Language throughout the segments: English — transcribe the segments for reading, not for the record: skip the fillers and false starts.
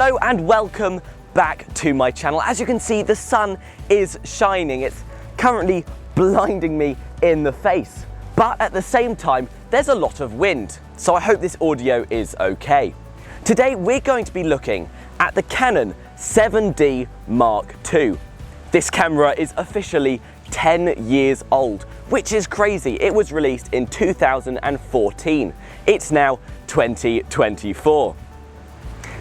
Hello and welcome back to my channel. As you can see, the sun is shining. It's currently blinding me in the face. But at the same time, there's a lot of wind. So I hope this audio is okay. Today, we're going to be looking at the Canon 7D Mark II. This camera is officially 10 years old, which is crazy. It was released in 2014. It's now 2024.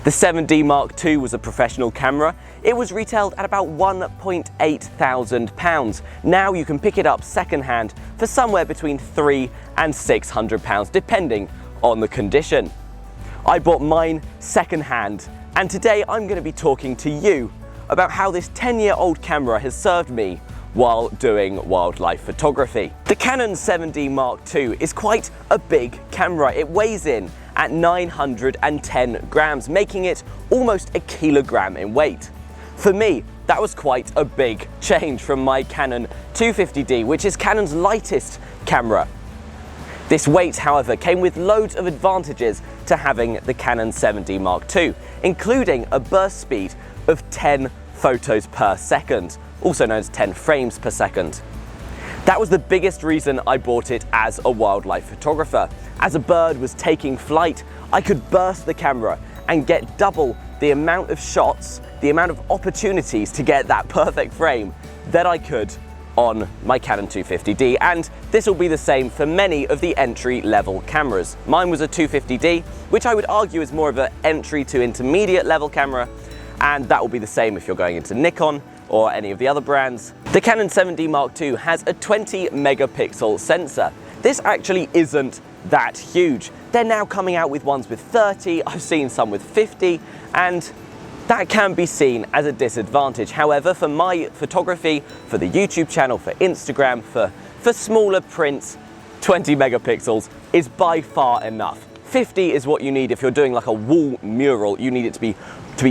The 7D Mark II was a professional camera. It was retailed at about £1.8 thousand. Now you can pick it up secondhand for somewhere between £300 and £600, depending on the condition. I bought mine secondhand, and today I'm going to be talking to you about how this 10-year-old camera has served me while doing wildlife photography. The Canon 7D Mark II is quite a big camera. It weighs in at 910 grams, making it almost a kilogram in weight. For me, that was quite a big change from my Canon 250D, which is Canon's lightest camera. This weight, however, came with loads of advantages to having the Canon 7D Mark II, including a burst speed of 10 photos per second, also known as 10 frames per second. That was the biggest reason I bought it as a wildlife photographer. As a bird was taking flight, I could burst the camera and get double the amount of shots, the amount of opportunities to get that perfect frame that I could on my Canon 250D, and this will be the same for many of the entry-level cameras. Mine was a 250D, which I would argue is more of an entry to intermediate level camera, and that will be the same if you're going into Nikon or any of the other brands. The Canon 7D Mark II has a 20 megapixel sensor. This actually isn't that huge. They're now coming out with ones with 30, I've seen some with 50, and that can be seen as a disadvantage. However, for my photography, for the YouTube channel, for Instagram, for smaller prints, 20 megapixels is by far enough. 50 is what you need if you're doing like a wall mural. You need it to be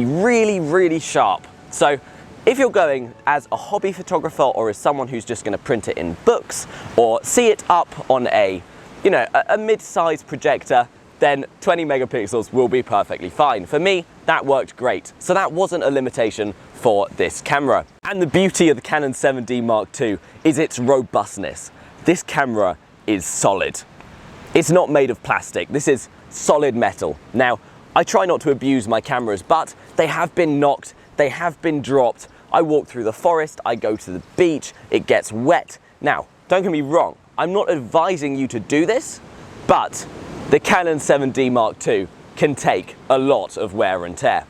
really, really sharp. So if you're going as a hobby photographer or as someone who's just going to print it in books or see it up on a mid-size projector, then 20 megapixels will be perfectly fine. For me, that worked great. So that wasn't a limitation for this camera. And the beauty of the Canon 7D Mark II is its robustness. This camera is solid. It's not made of plastic. This is solid metal. Now, I try not to abuse my cameras, but they have been knocked, they have been dropped. I walk through the forest, I go to the beach, it gets wet. Now, don't get me wrong, I'm not advising you to do this, but the Canon 7D Mark II can take a lot of wear and tear.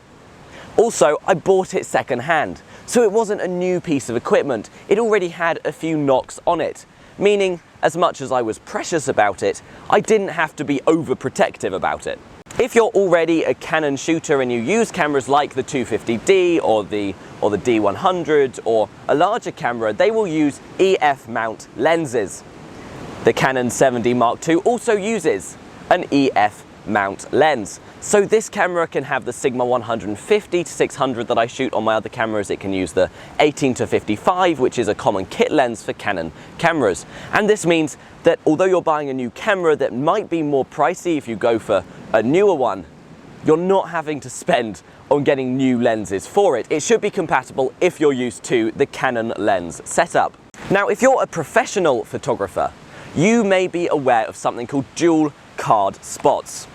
Also, I bought it secondhand, so it wasn't a new piece of equipment. It already had a few knocks on it, meaning as much as I was precious about it, I didn't have to be overprotective about it. If you're already a Canon shooter and you use cameras like the 250D or the D100 or a larger camera, they will use EF mount lenses. The Canon 7D Mark II also uses an EF mount lens. So this camera can have the Sigma 150 to 600 that I shoot on my other cameras. It can use the 18 to 55, which is a common kit lens for Canon cameras. And this means that although you're buying a new camera that might be more pricey if you go for a newer one, you're not having to spend on getting new lenses for it. It should be compatible if you're used to the Canon lens setup. Now, if you're a professional photographer, you may be aware of something called dual card spots.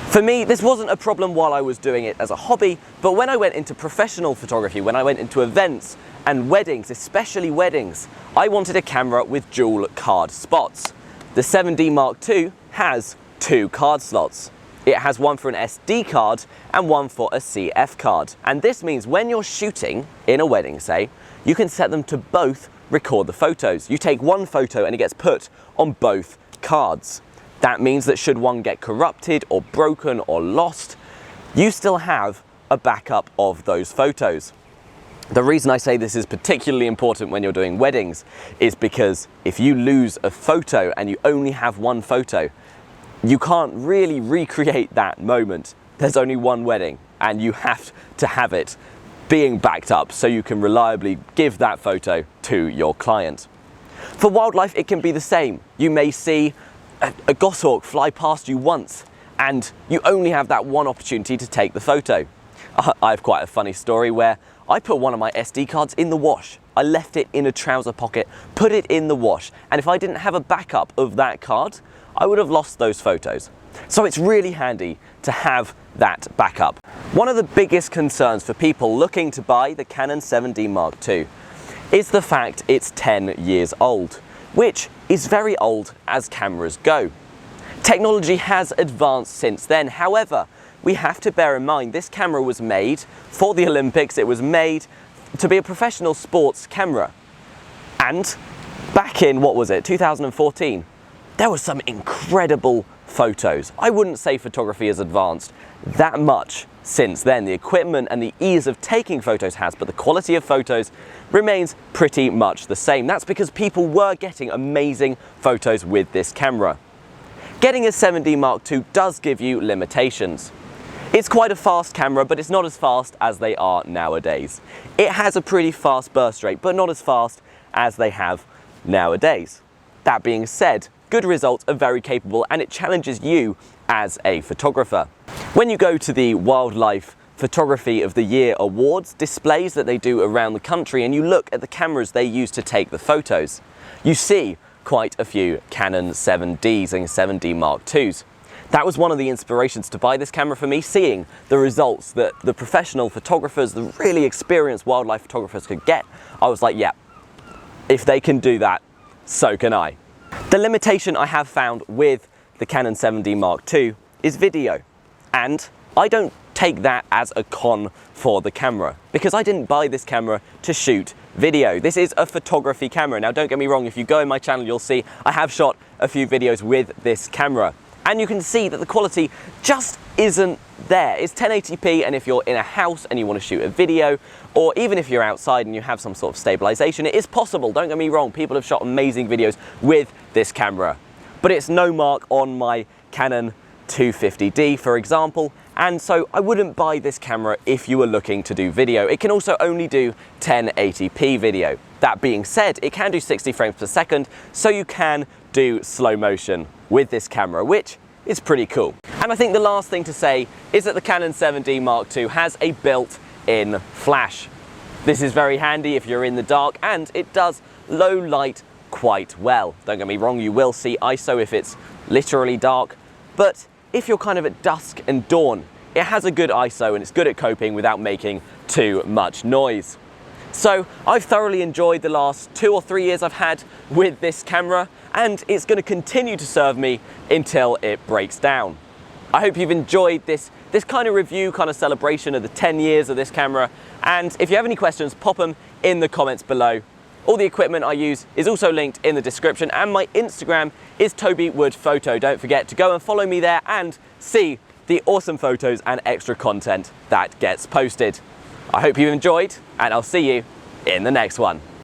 For me, this wasn't a problem while I was doing it as a hobby, but when I went into professional photography, when I went into events and weddings, especially weddings, I wanted a camera with dual card spots. The 7D Mark II has 2 card slots. It has one for an SD card and one for a CF card. And this means when you're shooting in a wedding, say, you can set them to both record the photos. You take one photo and it gets put on both cards. That means that should one get corrupted or broken or lost, you still have a backup of those photos. The reason I say this is particularly important when you're doing weddings is because if you lose a photo and you only have one photo, you can't really recreate that moment. There's only one wedding and you have to have it being backed up so you can reliably give that photo to your client. For wildlife, it can be the same. You may see a goshawk fly past you once and you only have that one opportunity to take the photo. I have quite a funny story where I put one of my SD cards in the wash. I left it in a trouser pocket, put it in the wash, and if I didn't have a backup of that card, I would have lost those photos. So it's really handy to have that backup. One of the biggest concerns for people looking to buy the Canon 7D Mark II is the fact it's 10 years old, which is very old as cameras go. Technology has advanced since then. However, we have to bear in mind this camera was made for the Olympics. It was made to be a professional sports camera. And back in, what was it, 2014, there were some incredible photos. I wouldn't say photography has advanced that much since then. The equipment and the ease of taking photos has, but the quality of photos remains pretty much the same. That's because people were getting amazing photos with this camera. Getting a 7D Mark II does give you limitations. It's quite a fast camera, but it's not as fast as they are nowadays. It has a pretty fast burst rate, but not as fast as they have nowadays. That being said, good results are very capable and it challenges you as a photographer. When you go to the Wildlife Photography of the Year Awards displays that they do around the country and you look at the cameras they use to take the photos, you see quite a few Canon 7Ds and 7D Mark IIs. That was one of the inspirations to buy this camera for me, seeing the results that the professional photographers, the really experienced wildlife photographers could get. I was like, yeah, if they can do that, so can I. The limitation I have found with the Canon 7D Mark II is video. And I don't take that as a con for the camera, because I didn't buy this camera to shoot video. This is a photography camera. Now, don't get me wrong, if you go in my channel, you'll see I have shot a few videos with this camera. And you can see that the quality just isn't there. It's 1080p, and if you're in a house and you want to shoot a video, or even if you're outside and you have some sort of stabilization, it is possible, don't get me wrong, people have shot amazing videos with this camera. But it's no mark on my Canon 250D, for example, and so I wouldn't buy this camera if you were looking to do video. It can also only do 1080p video. That being said, it can do 60 frames per second, so you can do slow motion with this camera, which is pretty cool. And I think the last thing to say is that the Canon 7D Mark II has a built-in flash. This is very handy if you're in the dark, and it does low light quite well. Don't get me wrong, you will see ISO if it's literally dark, but if you're kind of at dusk and dawn, it has a good ISO and it's good at coping without making too much noise. So I've thoroughly enjoyed the last 2 or 3 years I've had with this camera, and it's going to continue to serve me until it breaks down. I hope you've enjoyed this kind of review, kind of celebration of the 10 years of this camera, and if you have any questions, pop them in the comments below. All the equipment I use is also linked in the description, and my Instagram is Toby Wood Photo. Don't forget to go and follow me there and see the awesome photos and extra content that gets posted. I hope you enjoyed, and I'll see you in the next one.